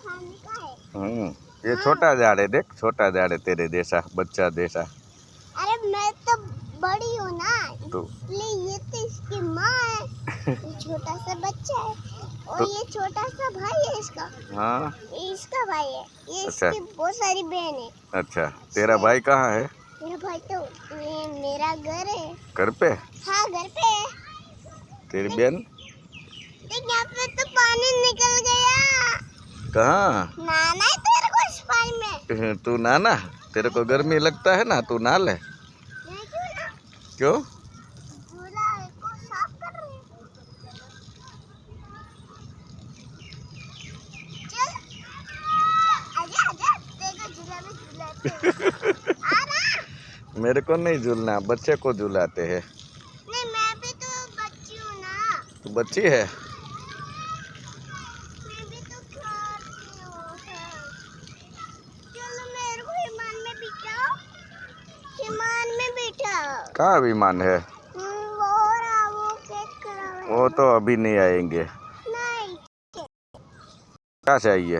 खाने का है। ये छोटा झाड़ है, देख छोटा झाड़ है तेरे जैसा, बच्चा जैसा। अरे मैं तो बड़ी हूँ ना, तो इसलिए ये तो इसकी माँ है, ये छोटा सा बच्चा है और तो, ये छोटा सा भाई है इसका। हाँ ये इसका भाई है, ये अच्छा इसकी बहुत सारी बहन है। अच्छा, तेरा भाई कहाँ है? मेरा भाई तो ये मेरा घर है। घर पे? हाँ घर पे है। तेरी बहन? देख यहाँ पे तो पानी निकल गया। कहाँ? नाना है तेरे को इस पानी में? तू नहाना, तेरे को गर्मी लगता है ना, तू नहा ले। नहीं क्यों ना? क्यों? झूला को साफ कर रहे हैं। चल आजा आजा, तेरे झूला में झूलाते हैं। आ ना। मेरे को नहीं झूलना, बच्चे को झूलाते हैं। नहीं मैं भी तो बच्ची हूँ ना। तू बच्ची है? मैं भी तो खाती हूँ। चलो मेरे को विमान में बिठाओ, विमान में बिठाओ। कहाँ विमान है? वो रहा, वो चेक करो। वो तो अभी नहीं आएंगे। नहीं क्या चाहिए?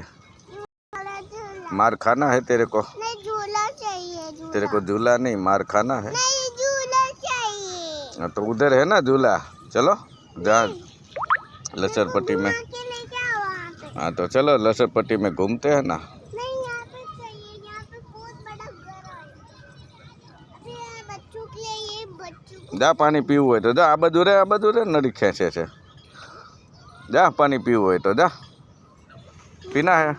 वाला झूला। मार खाना है तेरे को? नहीं झूला चाहिए, झूला। तेरे को झूला नहीं, मार खाना है। नहीं झूला चाहिए। तो उधर है ना झूला, चलो जहाँ लसरपट्टी में। के लेके आओ वहाँ पे। हाँ तो चलो लसरपट्टी में घूमते हैं ना। नहीं यहाँ पे चाहिए, यहाँ पे बहुत बड़ा घर है। अभी ये बच्चों के लिए, ये बच्चों को। जा पानी पीવું હોય તો જા, આ બાજુ રે નડી ખેંચે છે। जा पानी पीવું હોય तो जा, पीना है।